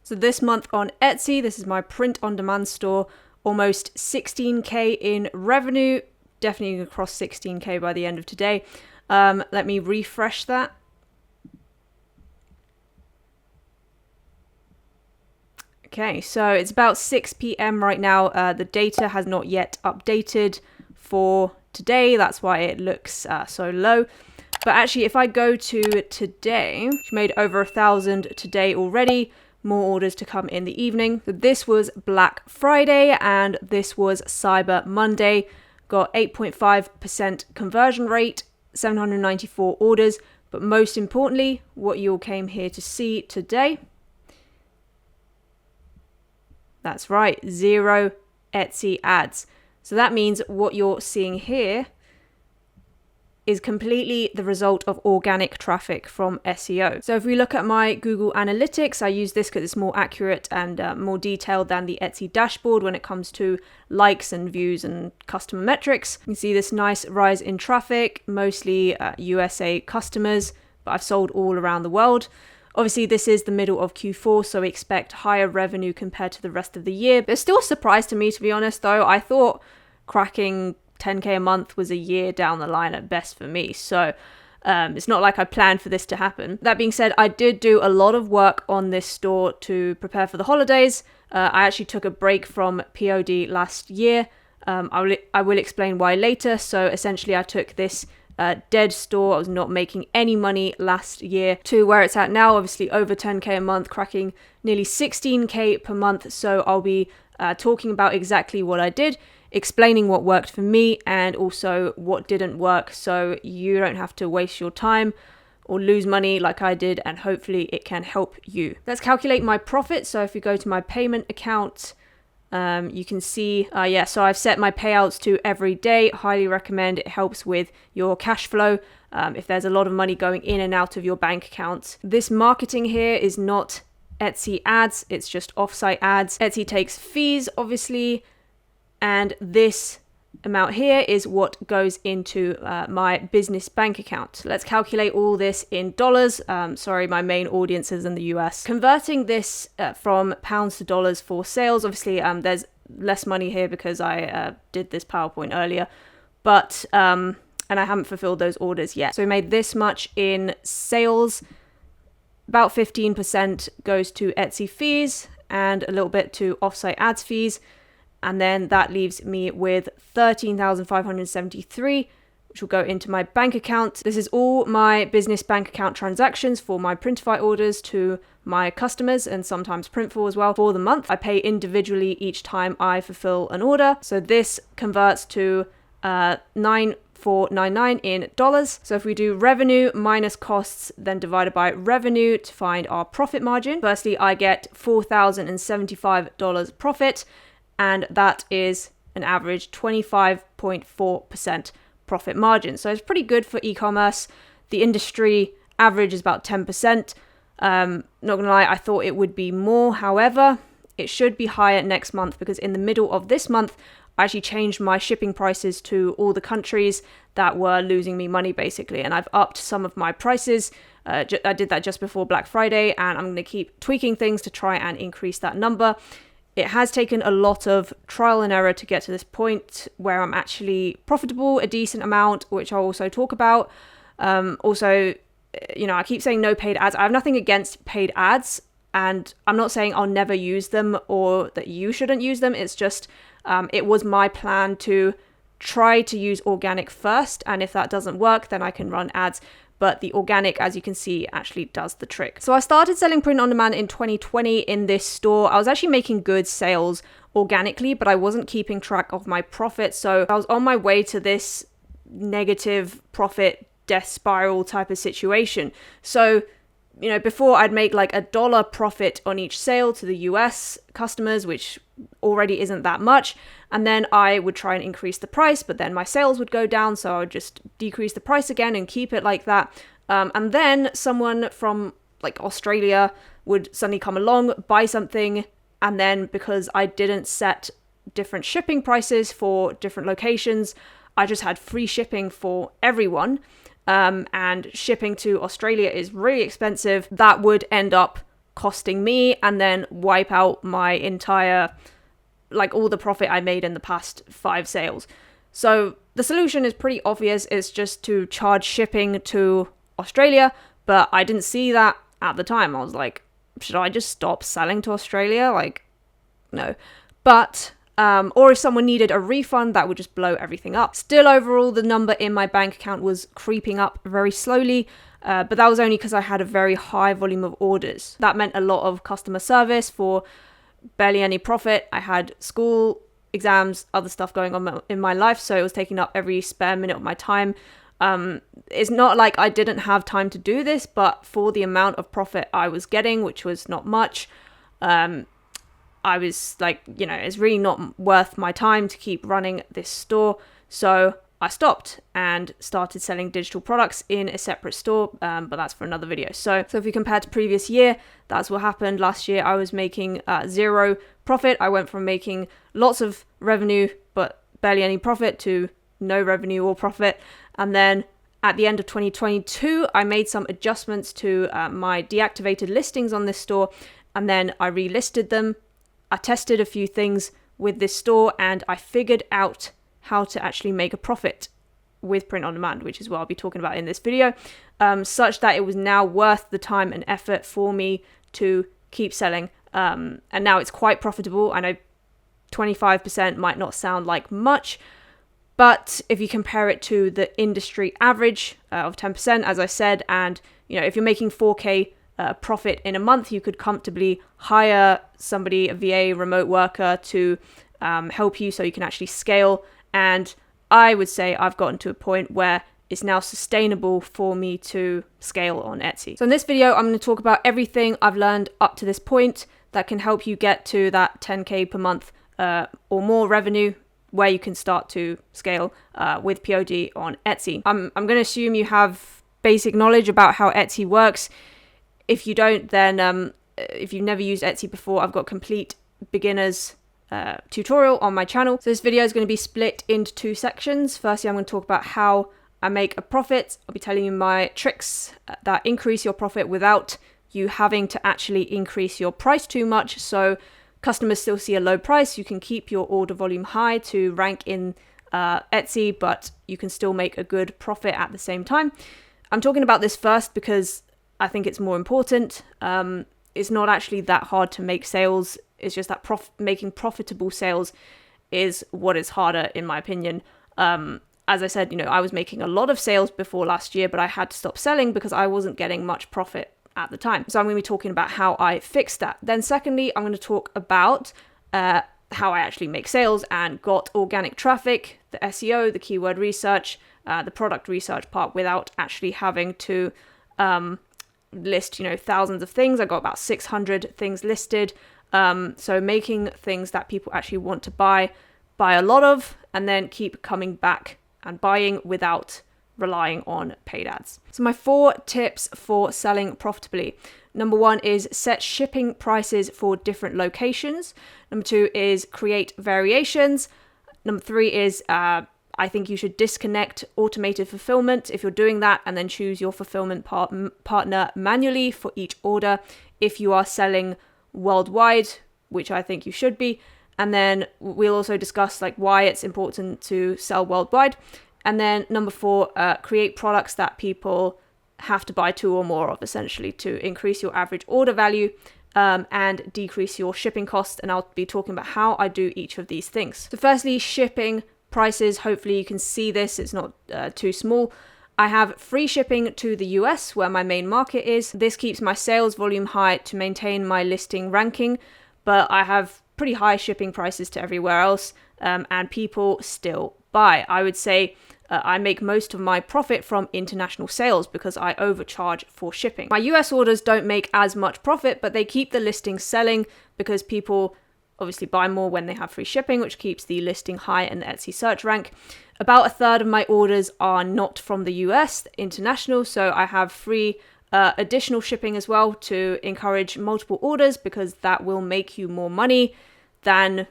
So this month on Etsy, this is my print-on-demand store, almost 16K in revenue, definitely going to cross 16K by the end of today. Let me refresh that. Okay, so it's about 6 p.m. right now. The data has not yet updated for today. That's why it looks so low. But actually, if I go to today, she made over 1,000 today already. More orders to come in the evening. So this was Black Friday and this was Cyber Monday. Got 8.5% conversion rate, 794 orders. But most importantly, what you all came here to see today. That's right, 0 Etsy ads. So that means what you're seeing here is completely the result of organic traffic from SEO. So if we look at my Google Analytics, I use this because it's more accurate and more detailed than the Etsy dashboard when it comes to likes and views and customer metrics. You can see this nice rise in traffic, mostly USA customers, but I've sold all around the world. Obviously, this is the middle of Q4, so we expect higher revenue compared to the rest of the year. But it's still a surprise to me, to be honest, though. I thought cracking 10K a month was a year down the line at best for me. So it's not like I planned for this to happen. That being said, I did do a lot of work on this store to prepare for the holidays. I actually took a break from POD last year. I will explain why later. So essentially, I took this dead store. I was not making any money last year to where it's at now, obviously over 10K a month, cracking nearly 16K per month. So I'll be talking about exactly what I did, explaining what worked for me and also what didn't work, so you don't have to waste your time or lose money like I did, and hopefully it can help you. Let's calculate my profit. So if you go to my payment account, you can see, so I've set my payouts to every day. Highly recommend. It helps with your cash flow if there's a lot of money going in and out of your bank account. This marketing here is not Etsy ads, it's just offsite ads. Etsy takes fees, obviously, and this amount here is what goes into my business bank account. Let's calculate all this in dollars. Sorry, my main audience is in the US. Converting this from pounds to dollars for sales, obviously there's less money here because I did this PowerPoint earlier, but and I haven't fulfilled those orders yet. So we made this much in sales. About 15% goes to Etsy fees and a little bit to offsite ads fees. And then that leaves me with 13,573, which will go into my bank account. This is all my business bank account transactions for my Printify orders to my customers, and sometimes Printful as well, for the month. I pay individually each time I fulfill an order. So this converts to 9,499 in dollars. So if we do revenue minus costs, then divided by revenue to find our profit margin. Firstly, I get $4,075 profit. And that is an average 25.4% profit margin. So it's pretty good for e-commerce. The industry average is about 10%. Not gonna lie, I thought it would be more. However, it should be higher next month because in the middle of this month, I actually changed my shipping prices to all the countries that were losing me money, basically. And I've upped some of my prices. I did that just before Black Friday, and I'm going to keep tweaking things to try and increase that number. It has taken a lot of trial and error to get to this point where I'm actually profitable, a decent amount, which I'll also talk about. Also, I keep saying no paid ads. I have nothing against paid ads, and I'm not saying I'll never use them or that you shouldn't use them. It's just, it was my plan to try to use organic first, and if that doesn't work, then I can run ads. But the organic, as you can see, actually does the trick. So I started selling print on demand in 2020 in this store. I was actually making good sales organically, but I wasn't keeping track of my profit. So I was on my way to this negative profit death spiral type of situation. So, before I'd make like $1 profit on each sale to the US customers, which already isn't that much. And then I would try and increase the price, but then my sales would go down. So I would just decrease the price again and keep it like that. And then someone from like Australia would suddenly come along, buy something. And then because I didn't set different shipping prices for different locations, I just had free shipping for everyone. And shipping to Australia is really expensive. That would end up costing me and then wipe out my entire, like all the profit I made in the past 5 sales. So the solution is pretty obvious. It's just to charge shipping to Australia, but I didn't see that at the time. I was like, should I just stop selling to Australia? Like, no. But, or if someone needed a refund, that would just blow everything up. Still, overall, the number in my bank account was creeping up very slowly, but that was only because I had a very high volume of orders. That meant a lot of customer service for barely any profit. I had school, exams, other stuff going on in my life, so it was taking up every spare minute of my time. It's not like I didn't have time to do this, but for the amount of profit I was getting, which was not much, I was like, it's really not worth my time to keep running this store. So I stopped and started selling digital products in a separate store, but that's for another video. So if you compare to previous year, that's what happened. Last year, I was making 0 profit. I went from making lots of revenue, but barely any profit, to no revenue or profit. And then at the end of 2022, I made some adjustments to my deactivated listings on this store, and then I relisted them. I tested a few things with this store, and I figured out how to actually make a profit with print on demand, which is what I'll be talking about in this video, such that it was now worth the time and effort for me to keep selling. And now it's quite profitable. I know 25% might not sound like much, but if you compare it to the industry average of 10%, as I said, and if you're making 4K profit in a month, you could comfortably hire somebody, a VA, remote worker, to help you so you can actually scale. And I would say I've gotten to a point where it's now sustainable for me to scale on Etsy. So in this video, I'm going to talk about everything I've learned up to this point that can help you get to that 10K per month or more revenue, where you can start to scale with POD on Etsy. I'm going to assume you have basic knowledge about how Etsy works. If you don't, then if you've never used Etsy before, I've got complete beginners tutorial on my channel. So this video is going to be split into 2 sections. Firstly, I'm going to talk about how I make a profit. I'll be telling you my tricks that increase your profit without you having to actually increase your price too much, so customers still see a low price. You can keep your order volume high to rank in Etsy, but you can still make a good profit at the same time. I'm talking about this first because I think it's more important. It's not actually that hard to make sales. It's just that making profitable sales is what is harder, in my opinion. As I said, I was making a lot of sales before last year, but I had to stop selling because I wasn't getting much profit at the time. So I'm going to be talking about how I fixed that. Then secondly, I'm going to talk about how I actually make sales and got organic traffic, the SEO, the keyword research, the product research part, without actually having to list, thousands of things. I got about 600 things listed. So making things that people actually want to buy a lot of, and then keep coming back and buying without relying on paid ads. So my 4 tips for selling profitably. Number 1 is set shipping prices for different locations. Number 2 is create variations. Number 3 is I think you should disconnect automated fulfillment if you're doing that, and then choose your fulfillment partner manually for each order if you are selling worldwide, which I think you should be. And then we'll also discuss why it's important to sell worldwide. And then number 4, create products that people have to buy 2 or more of, essentially, to increase your average order value and decrease your shipping costs. And I'll be talking about how I do each of these things. So firstly, shipping prices. Hopefully you can see this. It's not too small. I have free shipping to the US, where my main market is. This keeps my sales volume high to maintain my listing ranking, but I have pretty high shipping prices to everywhere else, and people still buy. I would say I make most of my profit from international sales because I overcharge for shipping. My US orders don't make as much profit, but they keep the listing selling because people obviously buy more when they have free shipping, which keeps the listing high in the Etsy search rank. About a third of my orders are not from the US, international, so I have free additional shipping as well to encourage multiple orders, because that will make you more money than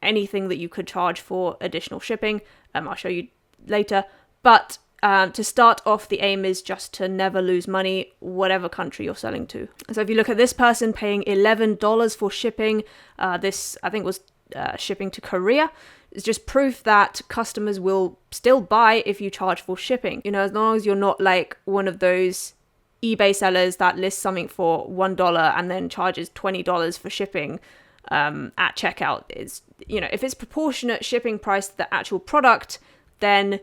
anything that you could charge for additional shipping. I'll show you later. But To start off, the aim is just to never lose money, whatever country you're selling to. So if you look at this person paying $11 for shipping, this I think was shipping to Korea, it's just proof that customers will still buy if you charge for shipping. As long as you're not like one of those eBay sellers that lists something for $1 and then charges $20 for shipping at checkout. If it's proportionate shipping price to the actual product, then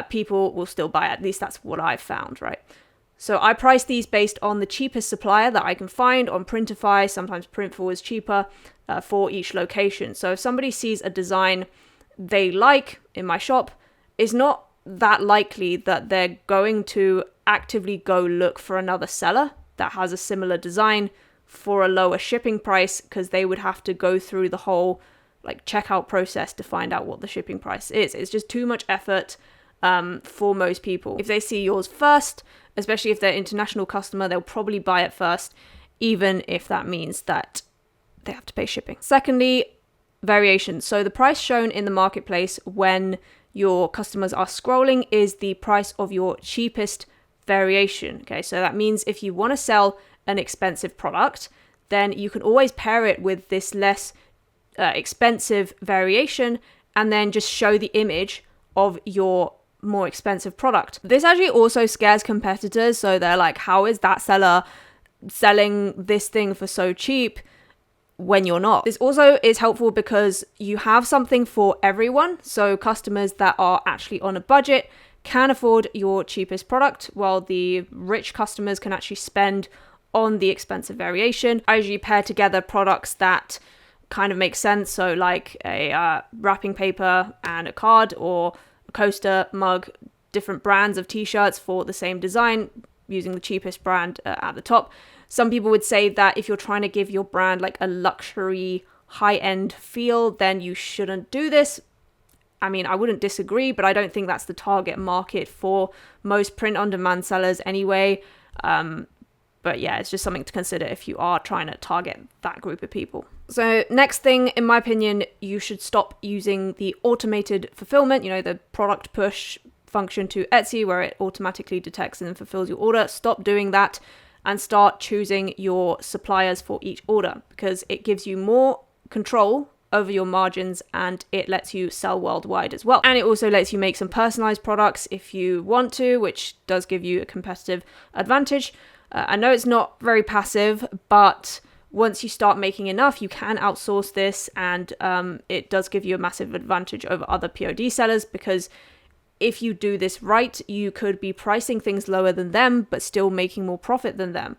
people will still buy it. At least that's what I've found, right? So I price these based on the cheapest supplier that I can find on Printify. Sometimes Printful is cheaper for each location. So if somebody sees a design they like in my shop, it's not that likely that they're going to actively go look for another seller that has a similar design for a lower shipping price, because they would have to go through the whole checkout process to find out what the shipping price is. It's just too much effort for most people. If they see yours first, especially if they're international customer, they'll probably buy it first, even if that means that they have to pay shipping. Secondly, variation. So the price shown in the marketplace when your customers are scrolling is the price of your cheapest variation. Okay, so that means if you want to sell an expensive product, then you can always pair it with this less expensive variation and then just show the image of your more expensive product. This actually also scares competitors. So they're like, how is that seller selling this thing for so cheap when you're not? This also is helpful because you have something for everyone. So customers that are actually on a budget can afford your cheapest product, while the rich customers can actually spend on the expensive variation. I usually pair together products that kind of make sense. So like a wrapping paper and a card, or a coaster, mug, different brands of t-shirts for the same design, using the cheapest brand at the top. Some people would say that if you're trying to give your brand like a luxury high-end feel, then you shouldn't do this. I mean, I wouldn't disagree, but I don't think that's the target market for most print-on-demand sellers anyway. But yeah, it's just something to consider if you are trying to target that group of people. So next thing, in my opinion, you should stop using the automated fulfillment, the product push function to Etsy where it automatically detects and fulfills your order. Stop doing that and start choosing your suppliers for each order, because it gives you more control over your margins and it lets you sell worldwide as well. And it also lets you make some personalized products if you want to, which does give you a competitive advantage. I know it's not very passive, but once you start making enough, you can outsource this, and it does give you a massive advantage over other POD sellers, because if you do this right, you could be pricing things lower than them, but still making more profit than them.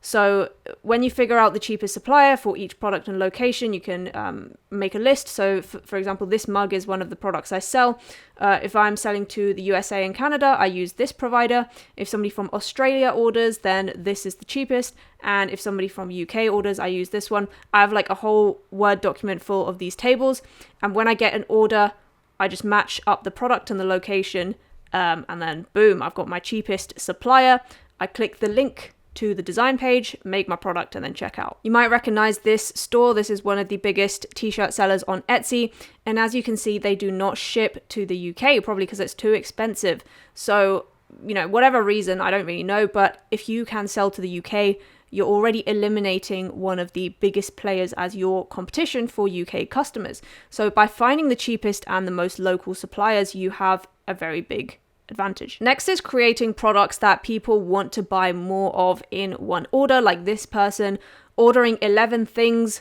So when you figure out the cheapest supplier for each product and location, you can make a list. So for example, this mug is one of the products I sell. If I'm selling to the USA and Canada, I use this provider. If somebody from Australia orders, then this is the cheapest. And if somebody from UK orders, I use this one. I have like a whole Word document full of these tables. And when I get an order, I just match up the product and the location. And then boom, I've got my cheapest supplier. I click the link to the design page, make my product, and then check out. You might recognize this store. This is one of the biggest t-shirt sellers on Etsy. And as you can see, they do not ship to the UK, probably because it's too expensive. So, whatever reason, I don't really know. But if you can sell to the UK, you're already eliminating one of the biggest players as your competition for UK customers. So by finding the cheapest and the most local suppliers, you have a very big advantage. Next is creating products that people want to buy more of in one order, like this person ordering 11 things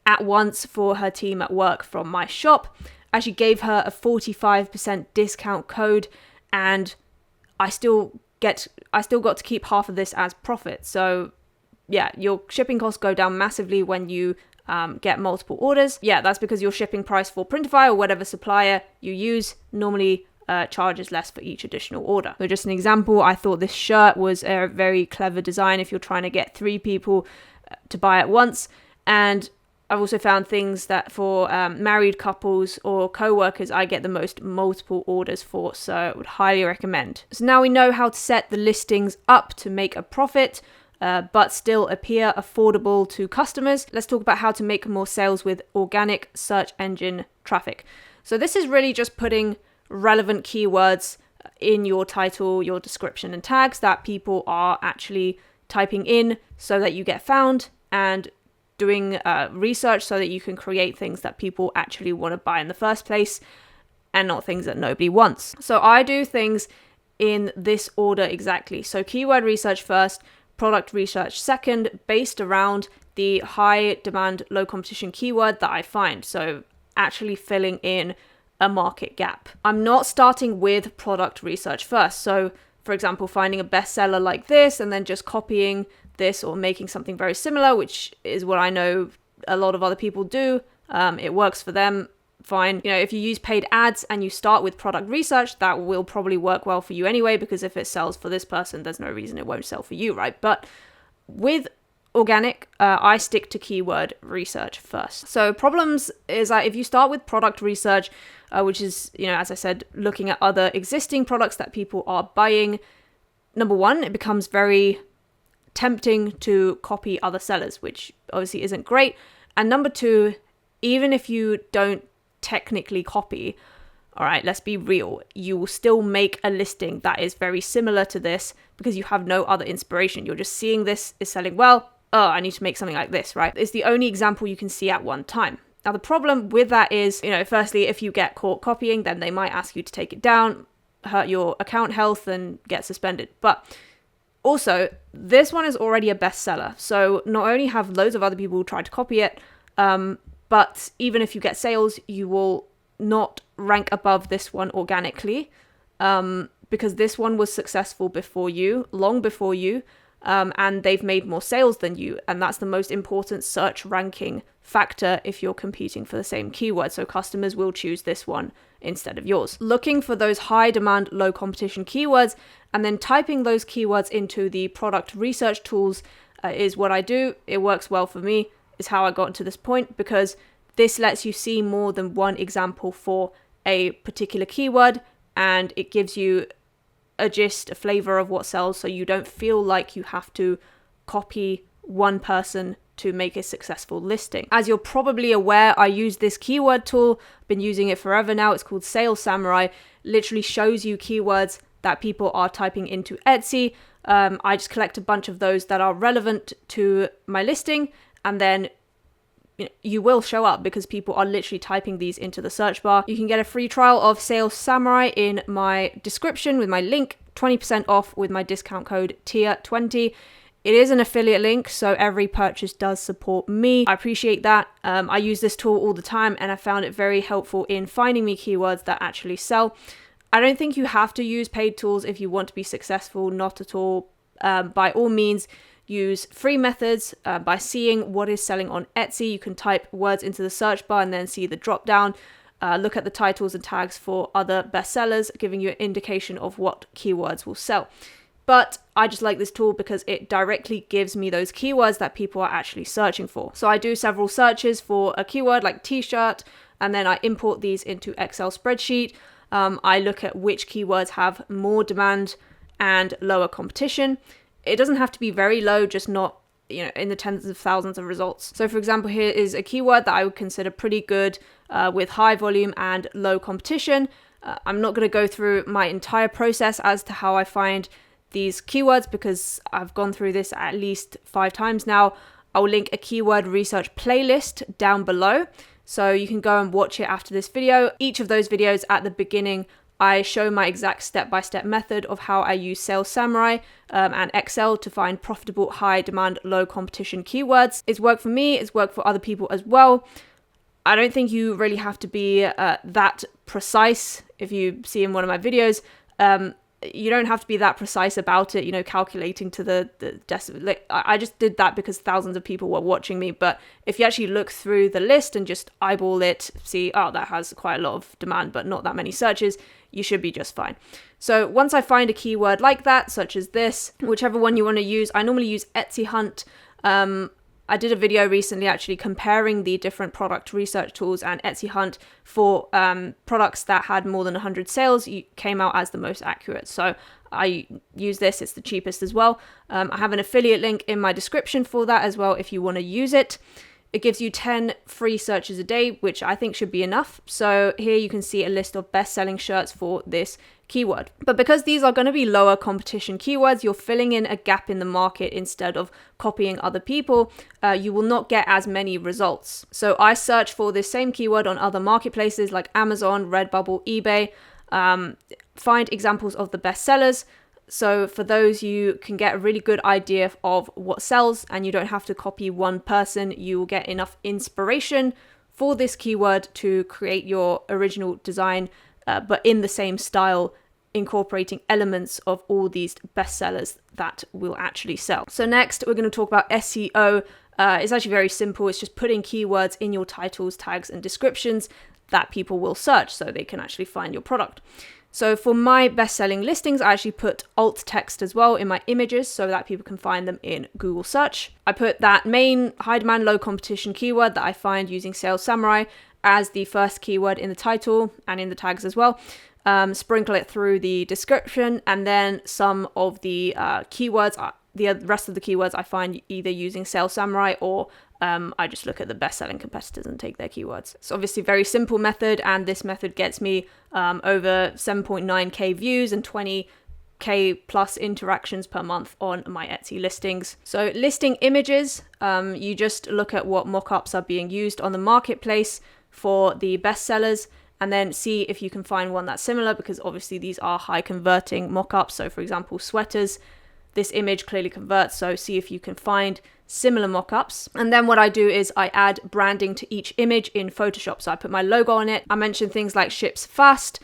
at once for her team at work from my shop. I actually gave her a 45% discount code, and I still got to keep half of this as profit. So yeah, your shipping costs go down massively when you get multiple orders. Yeah, that's because your shipping price for Printify or whatever supplier you use normally charges less for each additional order. So just an example, I thought this shirt was a very clever design if you're trying to get 3 people to buy at once. And I've also found things that for married couples or co-workers, I get the most multiple orders for, so I would highly recommend. So now we know how to set the listings up to make a profit, but still appear affordable to customers. Let's talk about how to make more sales with organic search engine traffic. So this is really just putting relevant keywords in your title, your description and tags that people are actually typing in so that you get found, and doing research so that you can create things that people actually want to buy in the first place and not things that nobody wants. So I do things in this order exactly. So keyword research first, product research second, based around the high demand, low competition keyword that I find. So actually filling in a market gap. I'm not starting with product research first. So for example, finding a bestseller like this and then just copying this or making something very similar, which is what I know a lot of other people do. It works for them. Fine. You know, if you use paid ads and you start with product research, that will probably work well for you anyway, because if it sells for this person, there's no reason it won't sell for you, right? But with organic, I stick to keyword research first. So problems is that if you start with product research, which is, you know, as I said, looking at other existing products that people are buying, number one, it becomes very tempting to copy other sellers, which obviously isn't great. And number two, even if you don't technically copy, all right, let's be real, you will still make a listing that is very similar to this because you have no other inspiration. You're just seeing this is selling well. Oh, I need to make something like this, right? It's the only example you can see at one time. Now, the problem with that is, you know, firstly, if you get caught copying, then they might ask you to take it down, hurt your account health, and get suspended. But also, this one is already a bestseller. So not only have loads of other people try to copy it, but even if you get sales, you will not rank above this one organically, because this one was successful before you, long before you, and they've made more sales than you. And that's the most important search ranking factor if you're competing for the same keyword. So customers will choose this one instead of yours. Looking for those high demand, low competition keywords, and then typing those keywords into the product research tools is what I do. It works well for me. Is how I got to this point, because this lets you see more than one example for a particular keyword, and it gives you a gist, a flavor of what sells, so you don't feel like you have to copy one person to make a successful listing. As you're probably aware, I use this keyword tool. I've been using it forever now. It's called Sales Samurai. Literally shows you keywords that people are typing into Etsy. I just collect a bunch of those that are relevant to my listing, and then you will show up because people are literally typing these into the search bar. You can get a free trial of Sales Samurai in my description with my link, 20% off with my discount code TIER20. It is an affiliate link, so every purchase does support me. I appreciate that. I use this tool all the time, and I found it very helpful in finding me keywords that actually sell. I don't think you have to use paid tools if you want to be successful, not at all. By all means, use free methods. By seeing what is selling on Etsy, you can type words into the search bar and then see the drop down. Look at the titles and tags for other bestsellers, giving you an indication of what keywords will sell. But I just like this tool because it directly gives me those keywords that people are actually searching for. So I do several searches for a keyword like t-shirt, and then I import these into Excel spreadsheet. I look at which keywords have more demand and lower competition. It doesn't have to be very low, just not, in the tens of thousands of results. So for example, here is a keyword that I would consider pretty good with high volume and low competition. I'm not going to go through my entire process as to how I find these keywords because I've gone through this at least 5 times now. I'll link a keyword research playlist down below, so you can go and watch it after this video. Each of those videos at the beginning, I show my exact step-by-step method of how I use Sales Samurai and Excel to find profitable, high demand, low competition keywords. It's worked for me, it's worked for other people as well. I don't think you really have to be that precise. If you see in one of my videos, you don't have to be that precise about it, calculating to the decimal. Like, I just did that because thousands of people were watching me. But if you actually look through the list and just eyeball it, see, oh, that has quite a lot of demand, but not that many searches, you should be just fine. So once I find a keyword like that, such as this, whichever one you want to use, I normally use Etsy Hunt. I did a video recently actually comparing the different product research tools, and Etsy Hunt for products that had more than 100 sales came out as the most accurate. So I use this, it's the cheapest as well. I have an affiliate link in my description for that as well if you want to use it. It gives you 10 free searches a day, which I think should be enough. So here you can see a list of best-selling shirts for this keyword. But because these are going to be lower competition keywords, you're filling in a gap in the market instead of copying other people. You will not get as many results. So I search for this same keyword on other marketplaces like Amazon, Redbubble, eBay, find examples of the best sellers. So for those, you can get a really good idea of what sells, and you don't have to copy one person. You will get enough inspiration for this keyword to create your original design, but in the same style, incorporating elements of all these bestsellers that will actually sell. So next, we're going to talk about SEO. It's actually very simple. It's just putting keywords in your titles, tags, and descriptions that people will search so they can actually find your product. So for my best-selling listings, I actually put alt text as well in my images so that people can find them in Google search. I put that main high demand, low competition keyword that I find using Sales Samurai as the first keyword in the title and in the tags as well. Sprinkle it through the description, and then some of the keywords, the rest of the keywords I find either using Sales Samurai or I just look at the best-selling competitors and take their keywords. It's obviously a very simple method, and this method gets me over 7.9k views and 20k plus interactions per month on my Etsy listings. So listing images, you just look at what mockups are being used on the marketplace for the bestsellers, and then see if you can find one that's similar, because obviously these are high converting mockups. So for example, sweaters, this image clearly converts, so see if you can find similar mockups. And then what I do is I add branding to each image in Photoshop. So I put my logo on it. I mention things like ships fast,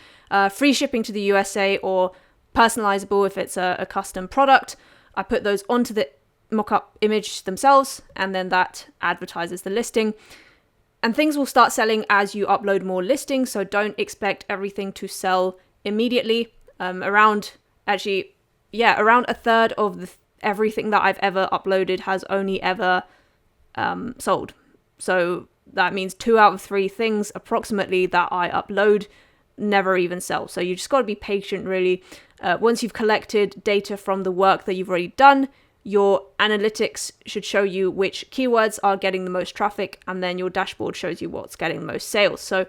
free shipping to the USA, or personalizable if it's a custom product. I put those onto the mockup image themselves, and then that advertises the listing. And things will start selling as you upload more listings, so don't expect everything to sell immediately. Around a third of everything that I've ever uploaded has only ever sold. So that means 2 out of 3 things approximately that I upload never even sell. So you just got to be patient, really. Once you've collected data from the work that you've already done, your analytics should show you which keywords are getting the most traffic, and then your dashboard shows you what's getting the most sales. So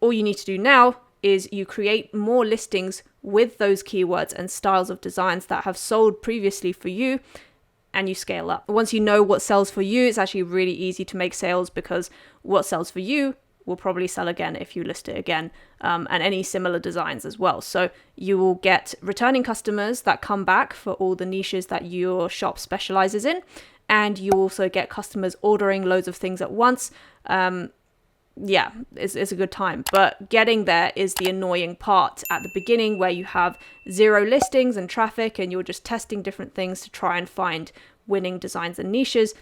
all you need to do now is you create more listings with those keywords and styles of designs that have sold previously for you, and you scale up. Once you know what sells for you, it's actually really easy to make sales, because what sells for you will probably sell again if you list it again, and any similar designs as well. So you will get returning customers that come back for all the niches that your shop specializes in, and you also get customers ordering loads of things at once. It's a good time. But getting there is the annoying part at the beginning, where you have 0 listings and traffic, and you're just testing different things to try and find winning designs and niches.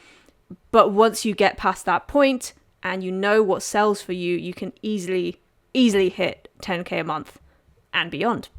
But once you get past that point and you know what sells for you, you can easily hit 10k a month and beyond.